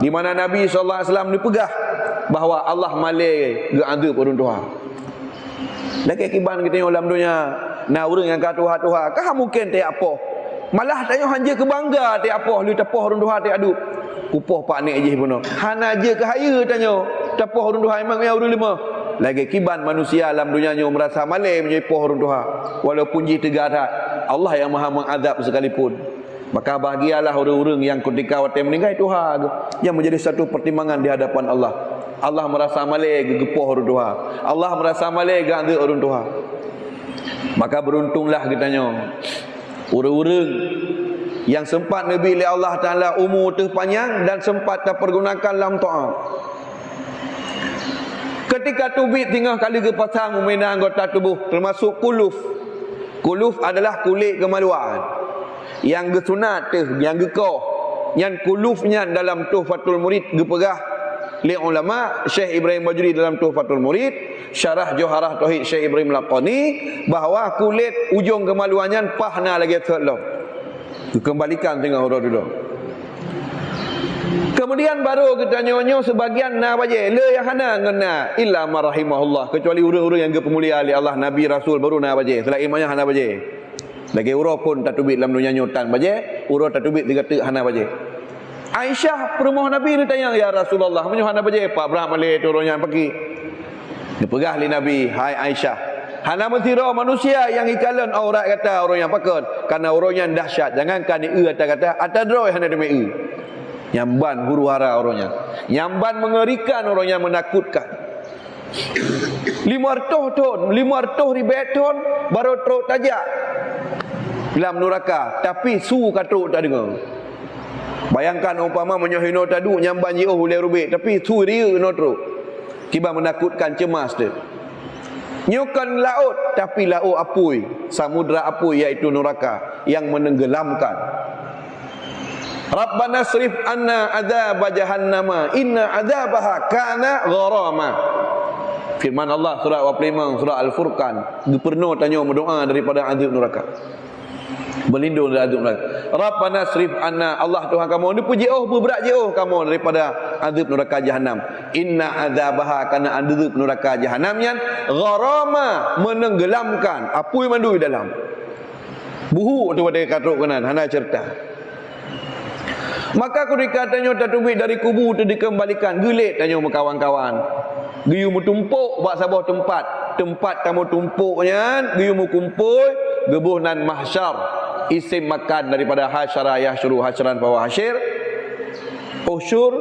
Di mana Nabi SAW dipegah bahawa Allah malai ke azab orang Tuhan. Lagi kiban kita dalam dunia, nah orang yang kata Tuhan, kah mungkin tak apa. Malah tanya hanja ke bangga tak apa, lu tapah orang Tuhan tak aduk. Kupah pak nek je pun. Hana je ke haya tanya, tapah orang Tuhan memang ya orang lima. Lagi kiban manusia dalam dunia nya merasa malai menjadi poh orang Tuhan. Walaupun ji tegarat, Allah yang Maha mengazab sekalipun. Maka bahagialah orang-orang yang ketika waktu meninggal Tuhan yang menjadi satu pertimbangan di hadapan Allah. Allah merasa malai gegepoh orang Tuhan. Allah merasa malai ganda orang Tuhan. Maka beruntunglah kitanya orang-orang yang sempat Nabi oleh Allah Ta'ala umur terpanjang dan sempat terpergunakan dalam ta'am. Ketika tubik tinggal kali ke pasang memena anggota tubuh termasuk kuluf. Kuluf adalah kulit kemaluan. Yang gesunat tu, yang gekoh, yang kulufnya dalam Tuhfatul Murid gepegah li ulama Syekh Ibrahim Bajuri dalam Tuhfatul Murid, syarah Jauharah Tauhid Syekh Ibrahim Laqani, bahawa kulit ujung kemaluannya pahna lagi terlok. Dikembalikan tengah orang dulu. Kemudian baru kita nyonyo sebagian na baje le yang hana ngena illa marahimahullah, kecuali orang-orang yang gepemulia oleh Allah Nabi Rasul baru na baje, selain imannya hana baje. Lagi urah pun tak tubik dalam dunia nyutan baje, urah tak tubik tiga tek hana baje. Aisyah perempuan Nabi ni tanya, ya Rasulullah, menyo hana baje pak Abraham ale turunnya pergi. Dipegah li Nabi, hai Aisyah, hana mentira manusia yang ikalan aurat kata orang yang pakon, karena orangnya dahsyat. Jangankan ni kata atadroi hana demi nyamban huru hara orangnya. Nyamban mengerikan, orangnya menakutkan. 500 ton baru teruk tajak dalam neraka, tapi su katruk tak dengar. Bayangkan umpama menyohino tadu nyamban jauh oleh rubik, tapi su dia no teruk. Kiba menakutkan, cemas dia. Nyukan laut, tapi laut apui, samudra apui, iaitu neraka yang menenggelamkan. Rabbana srif anna adzab jahannama inna adzabaha kana gharama. Firman Allah surah 45 surah Al-Furqan, pernah tanya berdoa daripada azab neraka, berlindung dari azab neraka. Rabbana srif anna, Allah Tuhan kamu ni puji berat jauh kamu daripada azab neraka jahanam. Inna adzabaha kana azab neraka jahanam yang gharama, menenggelamkan, apui mandu dalam. Buhu tu pada katruk kanan hana cerita. Maka ketika tanya tatubik dari kubur tu dikembalikan, gelik tanya kawan-kawan. Giyu mu tumpuk buat sabah tempat kamu tumpuknya, giyu mu kumpul gebuh nan mahsyar, isim makan daripada hasyara yahsyuru hasyran fa hasyir, usyur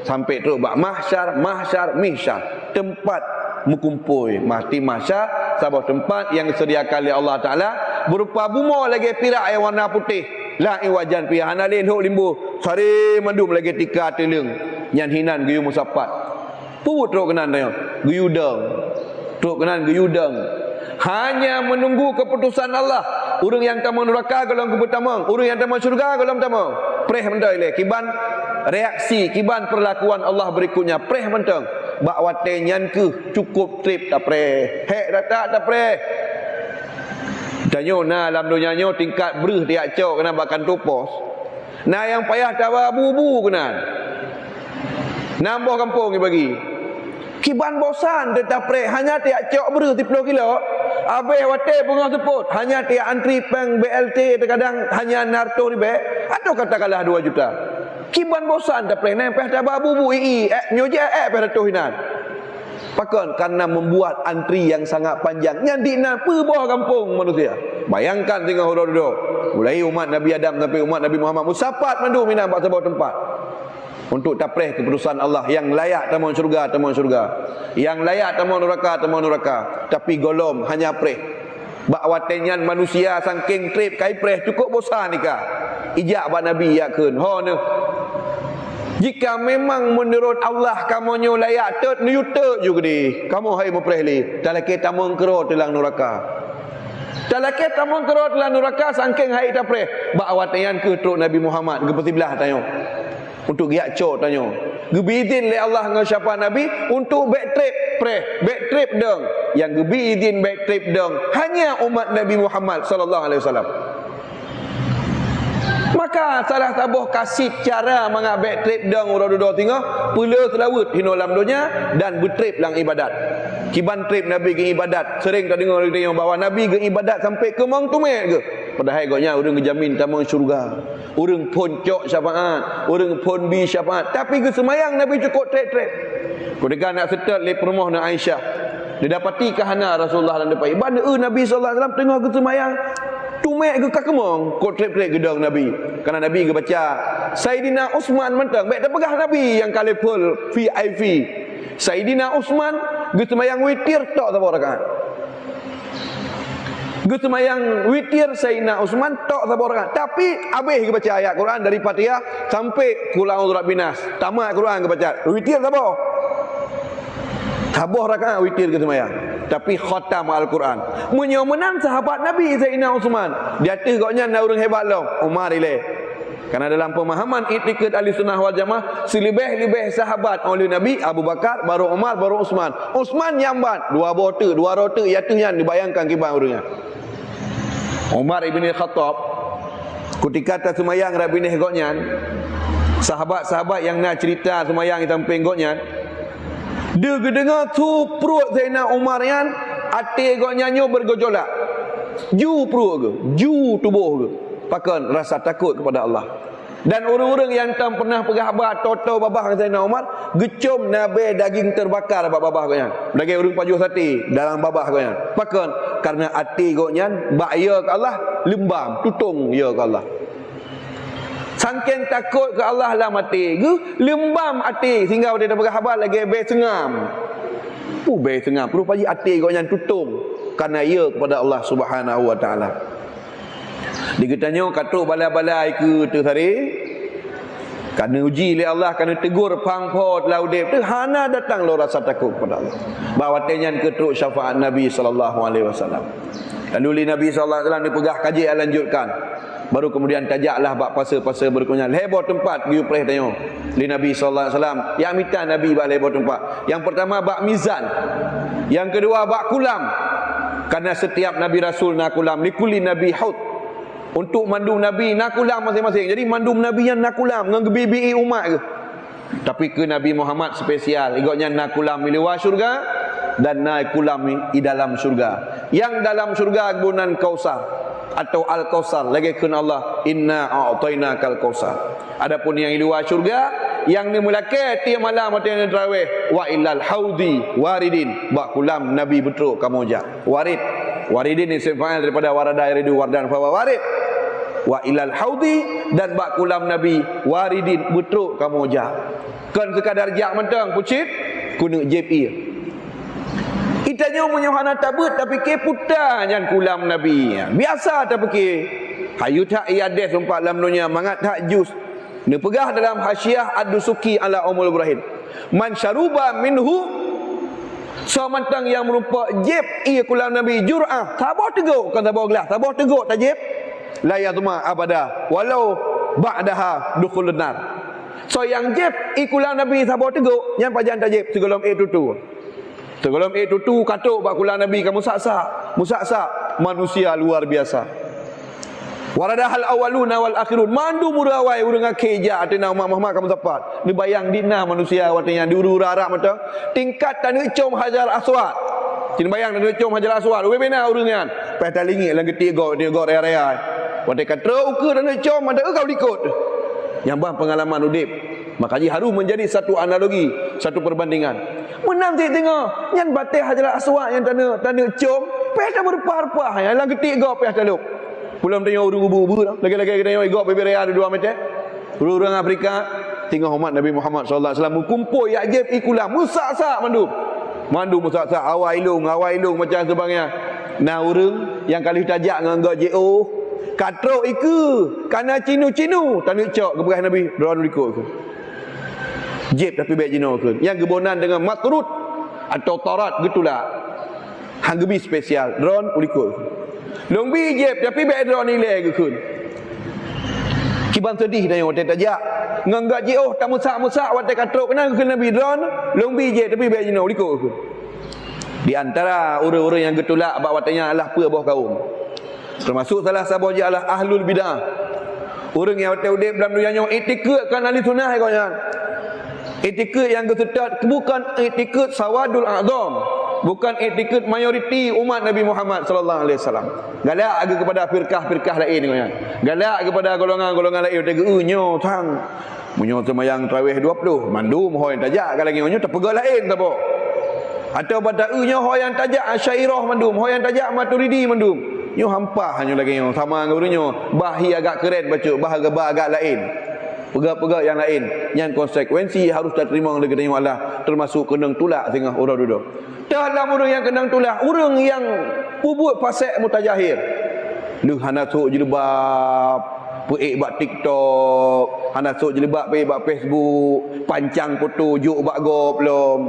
sampai terus bak mahsyar mihsyar, tempat mukumpul mati mahsyar sabah tempat yang disediakan oleh Allah Taala berupa buma lagi pirak yang warna putih. La iwajan pi hanalin hok limbu sare mandum lagi tika teleng nyan hinan giyu musapat put truk kenan tanya giyudang truk kenan giyudang, hanya menunggu keputusan Allah. Urang yang tamu neraka golong pertama, urang yang tamu syurga golong pertama. Preh mendai le kiban reaksi, kiban perlakuan Allah berikutnya preh menteng bak wate nyan ke cukup trip tak preh hek tak preh. Tanya nah dalam dunia nyo tingkat bereh tiak cok kena bakan tupos. Nah yang payah tawa bubu kena. Nambah kampung bagi. Kiban bosan tetap pre hanya tiak cok bereh 10 kilo. Abe wate bunga teput hanya tiak antri peng BLT terkadang hanya narto ribe atau katakanlah 2 juta. Kiban bosan tak pre nempeh tawa bubu nyoje peratuh hinan. Pakon karena membuat antri yang sangat panjang yang dina perbawah kampung manusia. Bayangkan tengah huruf-huruf mulai umat Nabi Adam sampai umat Nabi Muhammad musapat mandu minang bak sebuah tempat untuk tapreh keputusan Allah. Yang layak tamu syurga, yang layak tamu neraka, tapi golom hanya preh bak watenyan manusia saking trip kai preh cukup bosan nikah ijak bak Nabi yakun ho ne. Jika memang menurut Allah kamu nyo layak tet nyuta juga di kamu hai memperhli talake tamu kero telang neraka, talake tamu kero telang neraka saking hai tapreh bak watayan ke truk Nabi Muhammad ke belah tanya untuk giak cok tanya gebidin le Allah dengan siapa Nabi untuk back trip deng yang gebidin back trip deng hanya umat Nabi Muhammad sallallahu alaihi wasallam. Maka Maka salah tabuh kasih cara mengabek trip dang ura-ura tengah pula selawut hino lam dunia dan bertrip lang ibadat. Kiban trip Nabi ke ibadat. Sering tak dengar dia bahawa Nabi ke ibadat sampai ke mang tumek ke. Padahal agaknya orang kejamin tamu syurga. Orang pun cok syafaat, orang pun bi syafaat. Tapi ke semayang Nabi cukup trip-trip. Ketika nak settle le rumah nak Aisyah. Dia dapati kahana Rasulullah dalam depan. Ibada Nabi sallallahu alaihi wasallam tengah ke semayang. Tumek ke kakemong kok trip-trip gedang Nabi. Karena Nabi ke baca Sayyidina Utsman mentang baik tak pegah Nabi yang kalipul VIP. Sayyidina Utsman ge semayang witir tok sapa rakaat. Ge semayang witir Sayyidina Utsman tok sapa rakaat. Tapi habis ke baca ayat Quran dari Fatihah sampai qul a'udzu binas. Tamat Quran ke baca. Witir sapa? Tabuh rakaat witir ke semayang. Tapi khatam Al-Quran. Menyomenan sahabat Nabi Sayyidina Utsman. Dia atas koknya nak orang hebat lah. Umar ilai. Karena dalam pemahaman itikad ahli sunnah wal jamaah, selebih-lebih sahabat oleh Nabi Abu Bakar, baru Umar, baru Utsman. Utsman nyambat dua rota iatunya dibayangkan kibar orangnya. Umar ibn Khattab ketika tak semayang rabine koknya, sahabat-sahabat yang nak cerita semayang di samping koknya, dia dengar tu perut Zainal Umar yang hati agaknya bergejolak. Ju perut ke? Ju tubuh ke? Pakan rasa takut kepada Allah. Dan orang-orang yang tak pernah pegahabat toto babah Zainal Umar, gecom nabe daging terbakar babah agaknya. Daging orang pajuh sate dalam babah agaknya. Pakan karena hati agaknya bahaya ke Allah, lembam, tutung ya ke Allah. Sangken takut ke Allah lah mati ke lembam hati sehingga dia dah berkhabar lagi be sengam. Be sengam perlu pagi hati kau yang tutung karena ia kepada Allah Subhanahu wa taala. Dikatanya katuk balai-balai ke tu hari karena uji oleh Allah, karena tegur pangpot laudep tu hana datang lo rasa takut kepada Allah. Bahawa tenyan ketuk syafaat Nabi sallallahu alaihi wasallam. Lalu Nabi sallallahu alaihi wasallam dipegah kaji lanjutkan. Baru kemudian tajaklah bab pasal-pasal berikutnya. Lebor tempat pergi perih tanya. Li Nabi sallallahu alaihi wasallam, yang minta Nabi bab lebor tempat. Yang pertama bab mizan. Yang kedua bab kulam. Karena setiap Nabi Rasul nak kulam, likuli Nabi haud. Untuk mandum Nabi nak kulam masing-masing. Jadi mandum Nabi yang nak kulam dengan gebibi umat ke. Tapi ke Nabi Muhammad spesial. Igaknya nak kulam di luar syurga dan nak kulam di dalam syurga. Yang dalam syurga gunan Kausar atau Al-Kausar lagi kena Allah inna a'tainakal kausar. Adapun yang di luar syurga yang dimulakan tiap malam mati yang tarawih wa illal haudi waridin bak kulam Nabi betul kamu ja waridin isim fa'il daripada warada yaridu wardan fa warid wa illal haudi dan bak kulam Nabi waridin betul kamu ja kan sekadar jak mentang pucit kuna JP. Itanya menyohana tabut tapi ke putanya kulam Nabi. Biasa tak fikir. Hayu tak iadah sempat dalam dunia mangat tak jus. Dia pegah dalam hasyiah ad-dusuki ala Ummul Ibrahim. Man syaruba minhu samantang yang merupa jeb ia kulam Nabi jur'ah. Tabah teguk kan tabah gelas. Tabah teguk tak jeb. La yatma abada walau ba'daha dukhulun nar. So yang jeb ikulam Nabi tabah teguk yang pajan tak jeb segolom itu. Sebelum itu katuk bakulah Nabi kamu saksa manusia luar biasa. Waradahal awaluna wal akhirun mandu murawai urang keja atina umat Muhammad kamu tepat. Dibayang dina manusia watanya diuru rarak mata tingkat tanah com Hajar Aswad. Cin bayang tanah com Hajar Aswad. We bena urungan. Peh talingi lang geti go area. Wate katra ukur tanah com ada kau likut. Yang bang pengalaman udip. Makanya harus menjadi satu analogi, satu perbandingan. Menang saya tengok yang batik Hajar Aswad yang tanah com peh dah berpah-pah yang lang geti go peh taluk. Pulang tengok urung ubu-ubu dah. Lagi-lagi tengok igok bebere ada dua macam. Urang Afrika tengok umat Nabi Muhammad sallallahu alaihi wasallam kumpul yakjib ikulah musak-sak mandu musak-sak awal ilung macam sebagainya. Nah urang yang kali tajak dengan GO katrok iku kana cinu-cinu tanuk cok keberah Nabi drone ikut ke. Jib tapi baik jino ke. Yang gebonan dengan matrut atau tarat gitulah. Hang gebi spesial drone ikut. Long bi jeb tapi baik drone nilai ke kun. Kiban sedih dah yang hotel tajak. Nganggak je oh tak musak-musak watai katrok kena ke Nabi drone long bi jeb tapi baik jino ikut ke. Di antara orang-orang yang getulak bab watanya Allah apa bawah kaum. Termasuk salah satu je adalah ahlul bidah. Orang yang udip dalam dunia nyo itikad kan ahli sunnah kau yang. Itikad yang kesetat bukan itikad sawadul a'zam, bukan itikad mayoriti umat Nabi Muhammad sallallahu alaihi wasallam. Galak lagi kepada firqah-firqah lain kau yang. Galak kepada golongan-golongan lain tega nyo tang. Munyo semayang tarawih 20 mandum hoi tajak kalau lagi nyo terpegal lain tak apa. Atau pada nyo hoi yang tajak Asy'ariyah mandum, hoi yang tajak Maturidi mandum. Nyo hampah hanya lagi nyo sama dengan nyo bahi agak keren baca bahasa agak lain. Pegak-pegak yang lain yang konsekuensi harus terima oleh kita Allah, termasuk kenang tulak tengah orang duduk. Dalam orang yang kenang tulak, orang yang pubut pasal mutajahir. Lu hana sok jilbab, peik bak TikTok, hana sok jilbab peik bak Facebook, pancang foto juk bak go belum.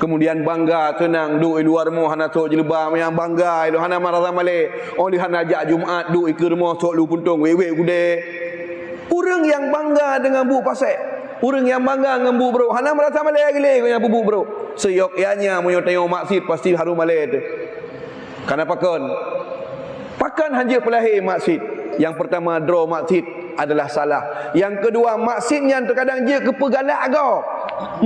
Kemudian bangga senang duk di luar rumah hana sok jilbab yang bangga itu hana marah male. Oh di hana ajak Jumaat duk ikut rumah sok lu puntung wewe gude. Orang yang bangga dengan bu pasal, orang yang bangga dengan bu bro, hana merasa malai gile dengan bu bro. Seyok ianya munyo tengok maksud pasti harum malai tu. Karena pakan hanya pelahir maksud. Yang pertama draw maksud adalah salah. Yang kedua maksudnya terkadang dia kepegalak agak.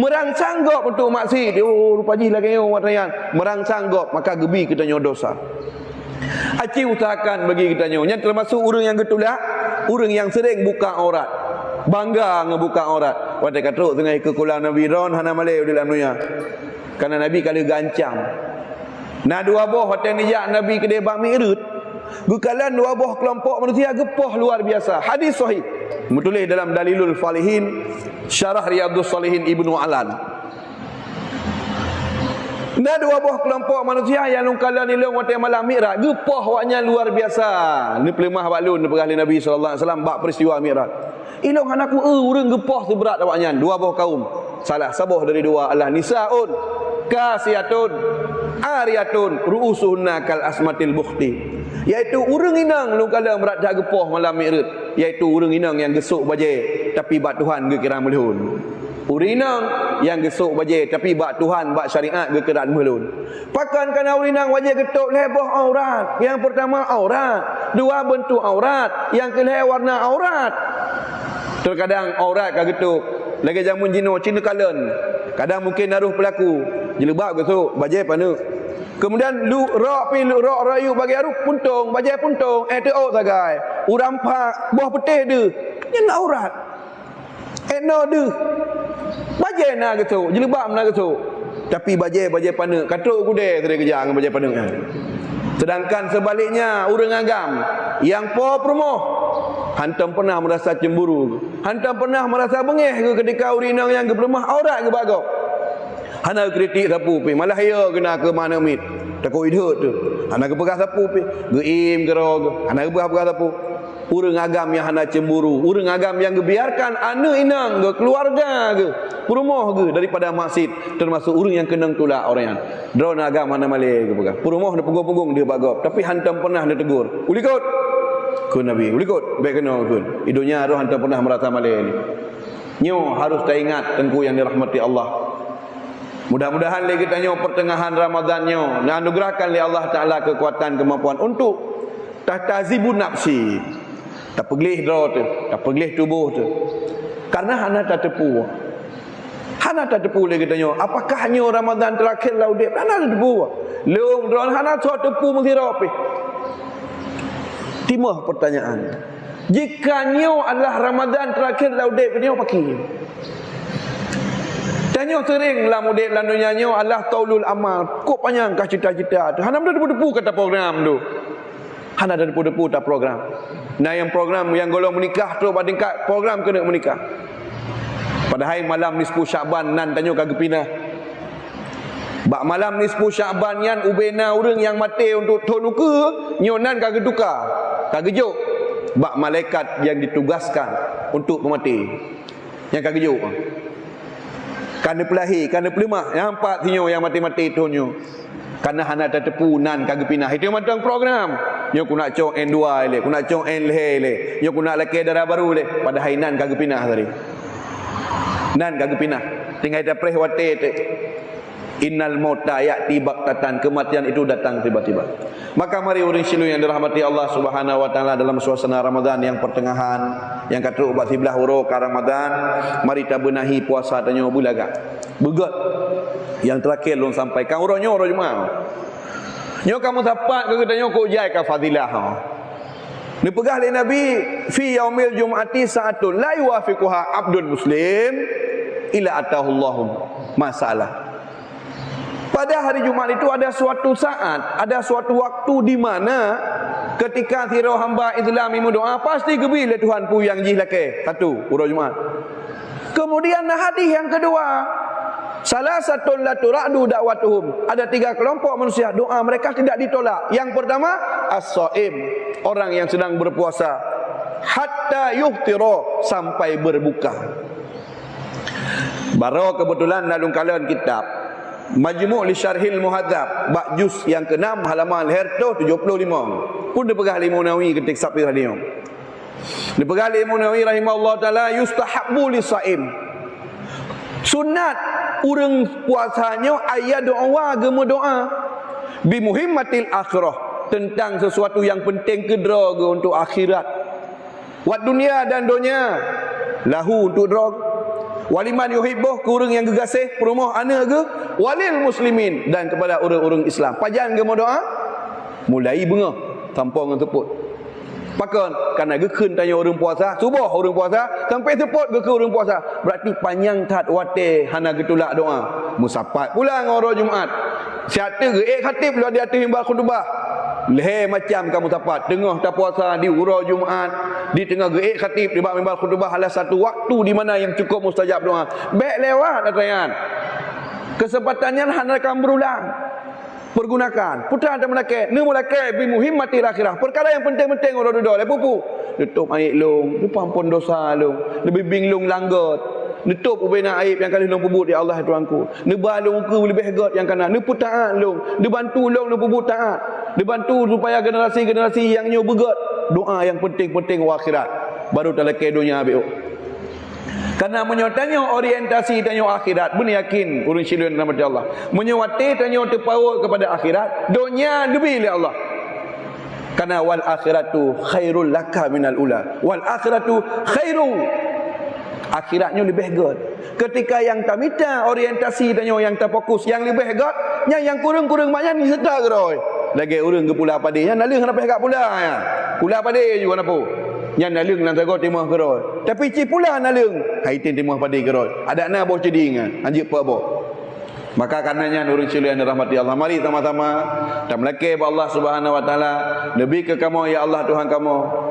Merangsang gop untuk maksud. Oh rupa ji lagi watayan. Merangsang gop maka gebi kita nyo dosa. Aci usahakan bagi kita nyo. Yang termasuk orang yang getulak, orang yang sering buka aurat, bangga ngebuka aurat. Wadah katruk tengah ikut kulang Nabi Ron hana malai dalam dunia. Karena Nabi kali gancang. Nah dua boh hotel nijak Nabi kedai bak mi'rut. Gukalan dua boh kelompok manusia gepoh luar biasa. Hadis sahih. Menulis dalam Dalilul Falihin, Syarah Riyadhus Shalihin Ibnu Alan. Nah dua buah kelompok manusia yang lungkalan ilung waktu malam Mi'raj gepoh waknya luar biasa. Ni pelimah balun perahli Nabi sallallahu alaihi wasallam bak peristiwa Mi'raj. Ilung anakku urang gepoh seberat awaknya dua buah kaum. Salah sabuh dari dua Allah nisaun kasiyatun ariyatun ru'usuhunna kal asmatil bukhti. Iaitu urang inang lungkalan berat dah gepoh malam Mi'raj, iaitu urang inang yang gesuk baje tapi bak Tuhan ge kira melihun. Urinang yang gesuk baje tapi bak Tuhan bak syariat ke keran melun. Pakan kana urinang wajah getuk leboh aurat. Yang pertama aurat, dua bentuk aurat, yang kelih warna aurat. Terkadang aurat ka getuk. Lagi jamun jino Cina kalen. Kadang mungkin naruh pelaku. Jilbab gesuk baje panu. Kemudian lu rok rayu bagi aru puntung, baje puntung, tu sagai. Urang pak buah petih de. Nyen aurat. No de. Baje na gitu, jilbab na gitu. Tapi baje pana, katruk kude tadi kerja dengan baje pana. Sedangkan sebaliknya urang agam yang po promoh hantam pernah merasa cemburu, hantam pernah merasa bengih ke ketika urinang yang gebremah aurat ke bagok. Hana kritik sapu pi, malah ya kena ke mana mit. Takut hidup tu. Hana ke pegah sapu pi, geim gerog, hana ke pegah sapu. Urang agam yang hana cemburu, urang agam yang gebiarkan anak inang ke keluarga ke rumah ke daripada masjid, termasuk urang yang kenang tulak orang yang drone agam mana malai ke pegang rumah dia pegung-pegung dia bagop tapi hantam pernah dia tegur ulikot ke Nabi ulikot baik kena ke hidupnya roh hantam pernah merasa malai ni nyo harus teringat tengku yang dirahmati Allah. Mudah-mudahan lagi kita nyo pertengahan Ramadan nyo dan anugerahkan oleh Allah Ta'ala kekuatan kemampuan untuk tahtazibun nafsi. Tak peglih draw tu, tak peglih tubuh tu. Karena hana tak tepu. Hana tak tepu lagi tanya, apakah nyo Ramadan terakhir lau dia? Hana tak tepu. Leung draw hana tak tepu mesti rapi. Timah pertanyaan. Jika nyo adalah Ramadan terakhir lau dia, nyo pakai. Tanya sering lah mudik dalam dunia nyo adalah taulul amal. Kok panjang kah cita-cita tu? Hana tak tepu kata program tu. Hana ada depu-depu tak program. Nah yang program yang golong menikah tu pada tingkat program kena menikah. Padahal malam nisfu Syaban nan tanyo kagep pindah. Bak malam nisfu Syaban yan ubena urang yang mati untuk tonuka nyonan kagep duka. Kagep juk. Bak malaikat yang ditugaskan untuk pemati. Yang kagep juk. Kana pelahi, kana pelimah, yang empat tinyo yang mati-mati tonyo. Karena hana tak tepu nan kagep pindah. Itu macam program. Yo ku nak cong N2 le, ku nak cong N le. Yo ku nak laki darah baru le. Padahal nan kagep pindah tadi. Nan kagep pindah. Tinggal dah preh wate te. Innal mauta ya'ti baqtatan, kematian itu datang tiba-tiba. Maka mari orang silu yang dirahmati Allah Subhanahu wa taala, dalam suasana Ramadan yang pertengahan, yang kata ubat 11 huruf ke Ramadan, mari kita benahi puasa tanyo bulaga. Begot yang terakhir long sampai kan orangnya orang Jumaat. Nyo kamu dapat ke katanya ko jai ka fadilah. Ni pegah oleh Nabi, fi yaumil jum'ati sa'atun la yuwafiquha abdul muslim ila atahullahu masalah. Pada hari Jumaat itu ada suatu saat, ada suatu waktu di mana ketika tiro hamba Islam imu doa pasti gebila Tuhan pu yang jih lake. Satu, urang Jumaat. Kemudian hadis yang kedua, salah satu la turadu da'watuhum. Ada 3 kelompok manusia doa mereka tidak ditolak. Yang pertama as-shaim, orang yang sedang berpuasa, hatta yuftira, sampai berbuka. Baru kebetulan dalam kalian kitab Majmu' li Syarhil Muhadzab bab juz yang ke-6 halaman 175 pun dipegah Imam Nawawi ketik sabit tadi. Dipegah Imam Nawawi rahimahullah taala, yustahabbu lisaim, sunat urang puasanya ayat doa gema doa bi muhimmatil akhirah, tentang sesuatu yang penting kedra untuk akhirat. Wat dunia dan dunia lahu untuk drog. Waliman yuhibbuh, ke orang yang gegasih perumah anak ke, walil muslimin, dan kepada orang-orang Islam. Pajan ke doa mulai bunga tanpa dengan teput. Pakan karena gekun tanya orang puasa, subuh orang puasa sampai teput ke orang puasa. Berarti panjang tat wate hana getulak doa. Musapat pulang orang Jumaat. Siata ke khatib lu di atas mimbar khutbah. Leh macam kamu tapat tengah tak puasa di urau Jumaat, di tengah geik khatib di bawah mimbar khutbah, ada satu waktu di mana yang cukup mustajab doa. Baik lewat atayan. Kesempatannya hanya akan berulang. Pergunakan. Putar dan melakit. Ni melakit bi muhimmatil akhirah. Perkara yang penting-penting orang duduk. Lepas pupu. Letup air long. Lepas ampun dosa long. Lebih binglung langgut. Letup ubena aib yang kali long pubut ya Allah Tuanku. Ni balung ke lebih hegat yang kanan. Ni putaat long. Ni bantu long ni pubut taat. Ni bantu supaya generasi-generasi yang nyo begat. Doa yang penting-penting akhirat. Baru terlekeh dunia habis. Karena menyotanya orientasi tanya akhirat, benar yakin urang silun nama Allah. Menyewati tanya terpaut kepada akhirat, dunia lebih oleh Allah. Karena wal akhiratu khairul laka minal ula. Wal akhiratu khairu. Akhiratnya lebih hebat. Ketika yang tak minta orientasi tanya yang tak fokus, yang lebih hebat, yang kurang-kurang banyak ni sedar geroi. Lagi urang ke pula padi, yang nalih kenapa hebat pula ya. Pula padi juga kenapa? Yang nalung nan tago timah geroi. Tapi ci pula nalung, haitin timah padi geroi. Ada na boh cedingan, anjir apa boh. Maka karenanya nurul cilian rahmati Allah, mari sama-sama dan melaki Allah Subhanahu wa taala lebih ke kamu ya Allah Tuhan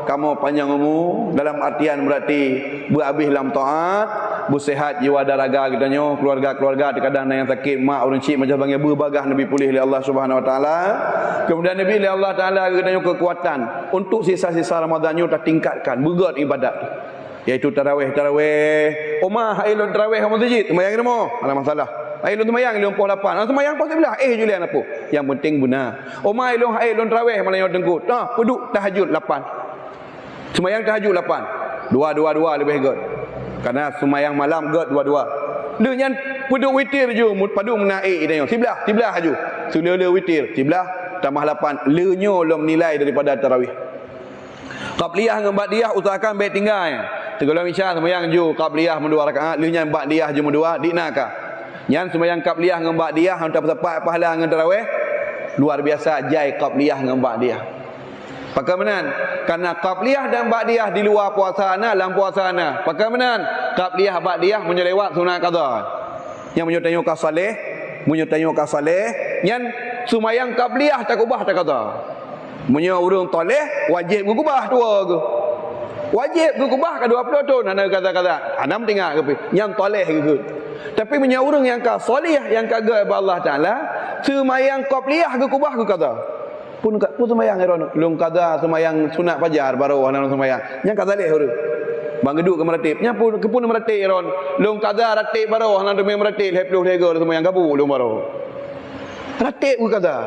kamu panjang umur, dalam artian berarti berhabis dalam taat, bersehat jiwa dan raga katanya, keluarga-keluarga terkadang yang sakit mak orang cik macam panggil berbagah Nabi pulih oleh Allah Subhanahu wa taala. Kemudian Nabi oleh Allah taala katanya kekuatan untuk sisa-sisa Ramadan tak tingkatkan berat ibadat, iaitu tarawih. Omah ailun tarawih kamu masjid, sembahyang ni mo, ada masalah. Ailun sembahyang 58. Sembahyang pas sebelah Julian apa? Yang penting benar. Omah ailun tarawih malah yang tengkut. Peduk tahajud 8. Sembahyang tahajud 8. Dua lebih good. Karena sembahyang malam good dua. Dengan peduk witir je padu menaik dia. Sebelah haju. Sula witir, sebelah tambah 8. Lenyo lom nilai daripada tarawih. Qabliyah dengan ba'diyah usahakan baik tinggal ya. Segala misal sembahyang ju qabliyah 2 rakaat, lenya ba'diyah je 2 dinaka. Yang sembahyang qabliyah dengan ba'diyah hantar sepat pahala dengan tarawih luar biasa jai qabliyah dengan ba'diyah. Pakamanan karena qabliyah dan ba'diyah di luar puasa dalam puasa pakamanan qabliyah ba'diyah menyelewat sunat qada. Yang menyotanya saleh, yang sembahyang qabliyah tak ubah tak qada. Urang toleh wajib gubah tua ke. Wajib gubah ke 20 tahun ana kata-kata. Anam tinggal ke yang toleh ke. Tapi punya orang yang ka soleh yang kagak Allah Taala sembahyang qabliyah ke kubah ke kata. Pun sembahyang eron lung kata sembahyang sunat fajar baru ana sembahyang. Yang kata leh orang. Bang geduk ke meratib. Nya pun kepun meratib eron. Lung kata ratib baru ana demi meratib 20 lega sembahyang gabu lung baru. Ratib ke kata.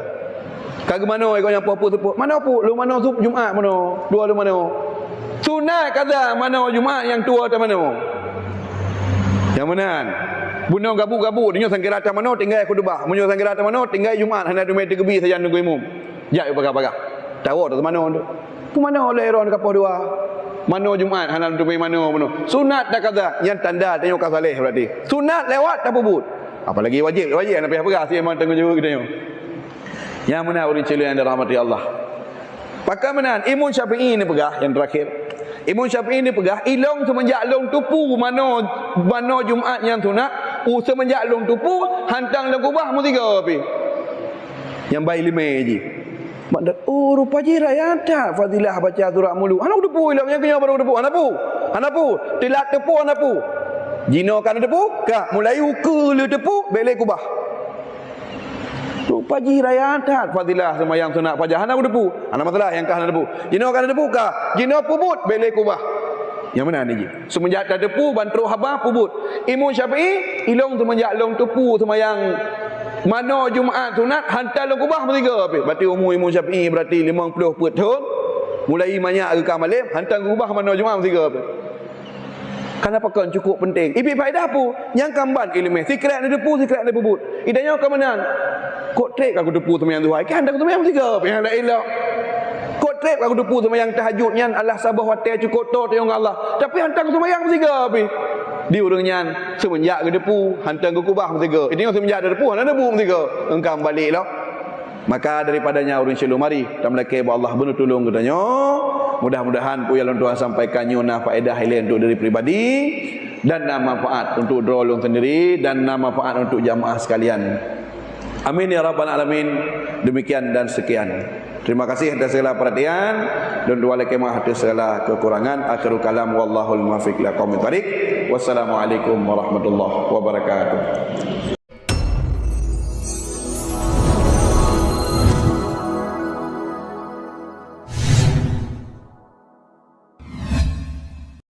Kagak mana kau yang apa tu? Mana apa? Lu mana Jumaat mana? Dua lu mana? Sunat kata mana Jumaat yang tua tak mana? Yang mana? Bunuh gabu-gabu dinyo sangkira mano tinggal khutbah. Munyo sangkira mano tinggal Jumaat hana dumai tegebi saja nunggu umum. Jak pagar-pagar. Tahu tu mano tu. Tu mano leron kapau dua. Mano Jumaat hana dumai mano. Sunat dah kata yang tanda tengok kasaleh berarti. Sunat lewat tak puput. Apalagi wajib nak pergi apa sih memang tengok juga kita. Yang mana orang celui yang dirahmati Allah. Pakai menan Imam Syafi'i ni pegah yang terakhir. Imam Syafi'i ni pegah ilong semenjak long tupu mano Jumaat yang sunat, semenjak long tupu hantang long kubah mu tiga api. Yang baik lima je. Maksud rupa je raya tak fadilah baca surah mulu. Anak tupu ilong yang kena baru tupu. Anapu. Tilak tepu anapu. Jino kan tepu, kak mulai ukur le tepu belek kubah. Tu pagi raya tak fadilah semayang sunat pajah hana depu. Ana masalah yang kah hana depu. Jino kan depu kah? Jino pubut belek kubah. Yang mana ni je? Semenjak tak depu bantru habah pubut. Imam Syafi'i ilong semenjak long tepu semayang mano Jumaat sunat hantar long kubah bertiga apa? Berarti umur Imam Syafi'i berarti 50 tahun. Mulai banyak ke malam hantar kubah mano Jumaat bertiga apa? Kenapa kan cukup penting? Ibi faedah apa? Yang kamban ilmu. Sikrat dia depu, sikrat dia pubut. Idanya ke mana? Kok trek aku depu sama yang Tuhan. Kan aku sama yang tiga. Yang la ilah. Kok trek aku depu sama yang tahajud nyan Allah sabah hotel cukup to tengok Allah. Tapi hantar aku sama yang tiga api. Di urang nyan semenjak ke depu, hantar ke kubah tiga. Idanya semenjak ada depu, ada depu tiga. Engkau baliklah. Maka daripadanya urang selalu mari kita melaki Allah benar tolong katanya. Mudah-mudahan puya Tuhan sampaikan nyuna faedah hilang untuk diri pribadi dan manfaat untuk drolong sendiri dan manfaat untuk jamaah sekalian. Amin ya rabbal alamin. Demikian dan sekian. Terima kasih atas segala perhatian dan doa lekemah atas segala kekurangan. Akhirul kalam wallahul muwaffiq ila aqwamit thariq. Wassalamualaikum warahmatullahi wabarakatuh.